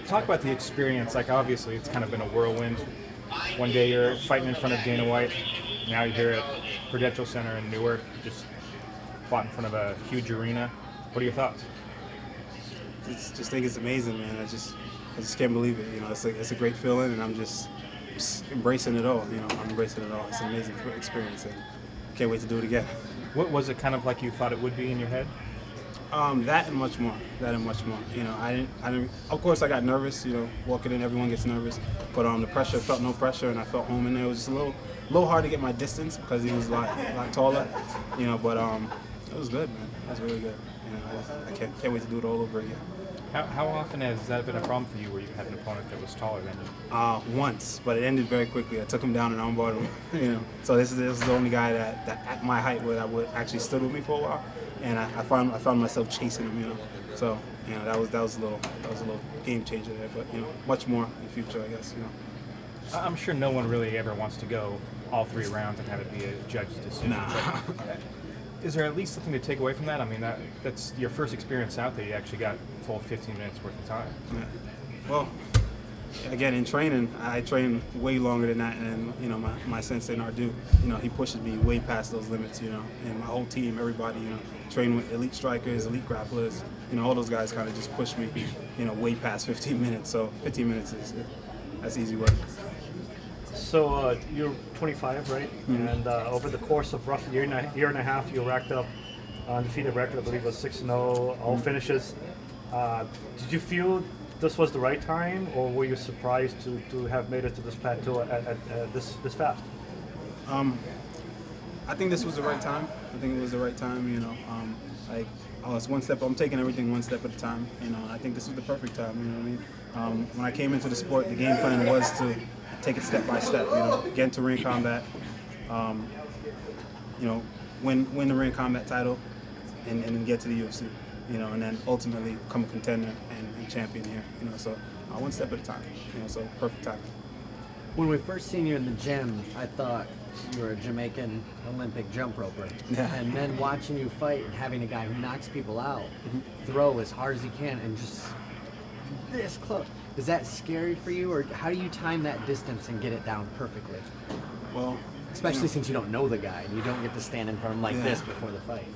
Talk about the experience. Like, obviously, it's kind of been a whirlwind. One day you're fighting in front of Dana White. Now you're here at Prudential Center in Newark. Just fought in front of a huge arena. What are your thoughts? Just think it's amazing, man. I just can't believe it. It's a great feeling, and I'm just embracing it all. I'm embracing it all. It's an amazing experience, and can't wait to do it again. What was it kind of like you thought it would be in your head? That and much more. I didn't. Of course, I got nervous. Walking in, everyone gets nervous. But the pressure, felt no pressure, and I felt home in there. It was just a little hard to get my distance because he was a lot taller. But it was good, man. It was really good. I can't wait to do it all over again. How often has that been a problem for you where you had an opponent that was taller than you? Once, but it ended very quickly. I took him down and armbarred him. So this is the only guy that at my height would actually stood with me for a while, and I found myself chasing him. So that was a little game changer there. But much more in the future, I guess. I'm sure no one really ever wants to go all 3 rounds and have it be a judge's decision. Nah. Is there at least something to take away from that? I mean, that's your first experience out there. You actually got full 15 minutes worth of time. Yeah. Well, again, in training, I train way longer than that, and my sensei Nardu, he pushes me way past those limits, and my whole team, everybody, train with elite strikers, elite grapplers, all those guys kind of just push me, way past 15 minutes. So 15 minutes that's easy work. So you're 25, right? Mm-hmm. And over the course of roughly year and a half, you racked up undefeated record. I believe it was 6-0, all finishes. Did you feel this was the right time, or were you surprised to have made it to this plateau at this fast? I think this was the right time. I think it was the right time. It's one step. I'm taking everything one step at a time. I think this was the perfect time. You know what I mean? When I came into the sport, the game plan was to take it step by step. Get into ring combat. Win the ring combat title, and then get to the UFC. And then ultimately become a contender and champion here. So one step at a time. So perfect time. When we first seen you in the gym, I thought you were a Jamaican Olympic jump roper. Yeah. And then watching you fight and having a guy who knocks people out, throw as hard as he can, and just this close. Is that scary for you, or how do you time that distance and get it down perfectly? Well, especially since you don't know the guy and you don't get to stand in front of him like this before the fight.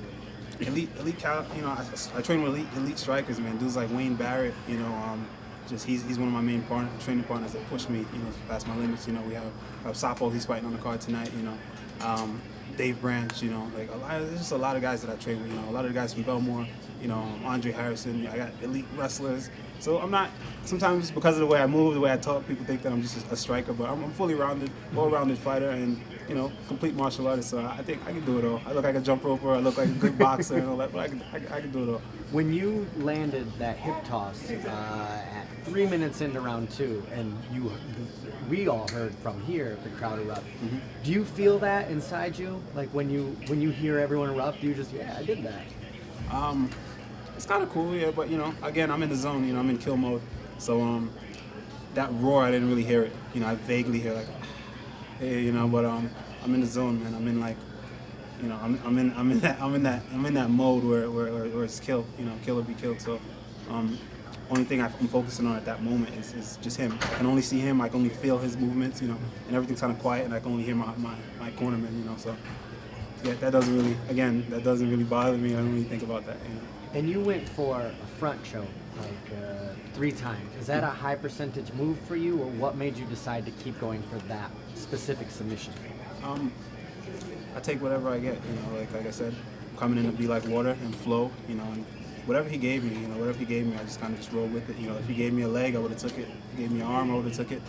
Elite, I train with elite strikers, man. Dudes like Wayne Barrett, he's one of my main training partners that push me, past my limits. We have Sapo, he's fighting on the card tonight. Dave Branch, there's just a lot of guys that I train with. A lot of the guys from Belmore, Andre Harrison. I got elite wrestlers. So I'm not. Sometimes because of the way I move, the way I talk, people think that I'm just a striker. But I'm fully rounded, well-rounded fighter, and complete martial artist. So I think I can do it all. I look like a jump roper. I look like a good boxer and all that. But I can do it all. When you landed that hip toss at 3 minutes into round 2, and we all heard from here the crowd erupt. Mm-hmm. Do you feel that inside you? Like when you hear everyone erupt, you just I did that. It's kind of cool, yeah, but again, I'm in the zone, I'm in kill mode, so that roar, I didn't really hear it, I vaguely hear like, hey, but I'm in the zone, man. I'm in like, I'm in that mode where it's kill, kill or be killed. So, only thing I'm focusing on at that moment is just him. I can only see him, I can only feel his movements, and everything's kind of quiet, and I can only hear my cornerman, so. Yeah, that doesn't really bother me. I don't really think about that. And you went for a front choke like 3 times. Is that a high percentage move for you, or what made you decide to keep going for that specific submission? I take whatever I get. Like I said, I'm coming in to be like water and flow. And whatever he gave me, I just kind of just roll with it. If he gave me a leg, I would have took it. If he gave me an arm, I would have took it.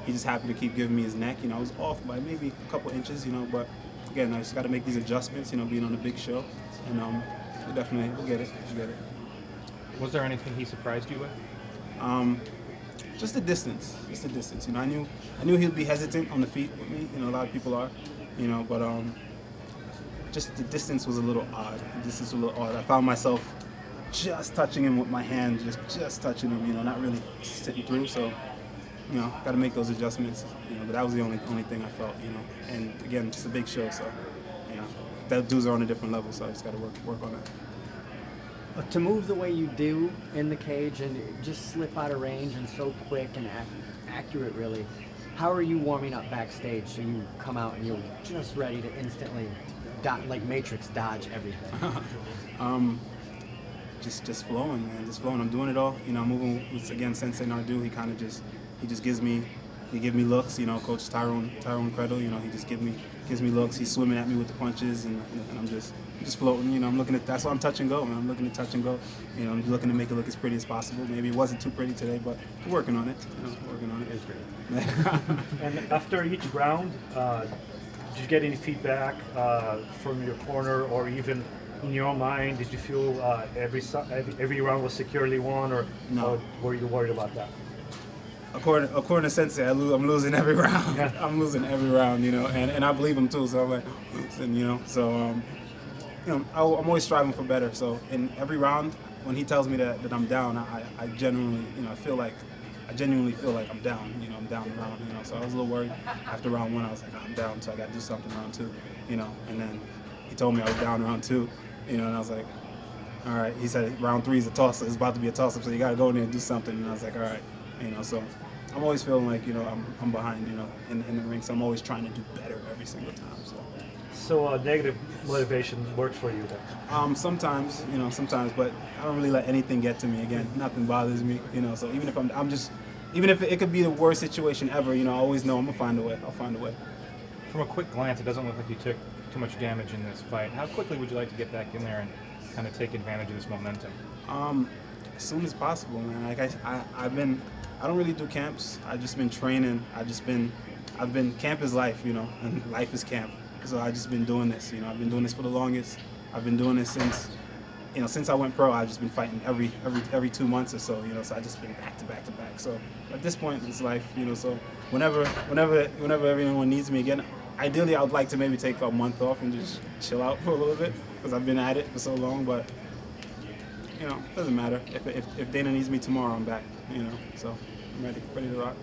He's just happy to keep giving me his neck. I was off by maybe a couple inches. But. Again, I just got to make these adjustments, being on a big show, and we'll get it. Was there anything he surprised you with? Just the distance. I knew he'd be hesitant on the feet with me. A lot of people are, but just the distance was a little odd. I found myself just touching him with my hand, just touching him, not really sitting through. So. Got to make those adjustments, but that was the only thing I felt, and again, just a big show, so, that dudes are on a different level, so I just got to work on that. To move the way you do in the cage and just slip out of range and so quick and accurate, really, how are you warming up backstage so you come out and you're just ready to instantly, like Matrix, dodge everything? Just flowing, man. Just flowing. I'm doing it all. You know, I'm moving with, again, Sensei Nardu. He kind of just gives me looks. You know, Coach Tyrone Credle. You know, he just gives me looks. He's swimming at me with the punches, and I'm just floating. You know, I'm looking at, that's why I'm touch and go, man. I'm looking to touch and go. You know, I'm looking to make it look as pretty as possible. Maybe it wasn't too pretty today, but we're working on it. You know, working on it. It's great. And after each round, did you get any feedback from your corner, or even in your own mind, did you feel every round was securely won, or No. were you worried about that? According to Sensei, I'm losing every round. Yeah. I'm losing every round, you know, and I believe him too. So I'm like, and you know, so you know, I'm always striving for better. So in every round, when he tells me that I'm down, I genuinely, you know, I genuinely feel like I'm down. You know, I'm down the round. You know, so I was a little worried after round 1. I was like, I'm down, so I got to do something round 2. You know, and then he told me I was down round 2. You know, and I was like, all right. He said round 3 is a toss-up. It's about to be a toss-up, so you got to go in there and do something. And I was like, all right. You know, so I'm always feeling like, you know, I'm behind, you know, in the ring. So I'm always trying to do better every single time. So negative motivation works for you then? Sometimes, you know, but I don't really let anything get to me. Again, nothing bothers me, you know. So even if even if it could be the worst situation ever, you know, I always know I'm gonna find a way. I'll find a way. From a quick glance, it doesn't look like you took too much damage in this fight. How quickly would you like to get back in there and kind of take advantage of this momentum? As soon as possible, man. Like I don't really do camps. I've just been training. Camp is life, you know, and life is camp. So I've just been doing this, you know. I've been doing this for the longest. I've been doing this since I went pro. I've just been fighting every 2 months or so, you know. So I've just been back to back to back. So at this point, it's life, you know. So whenever everyone needs me again, ideally I would like to maybe take a month off and just chill out for a little bit because I've been at it for so long. But you know, it doesn't matter. If Dana needs me tomorrow, I'm back, you know. So I'm ready to rock.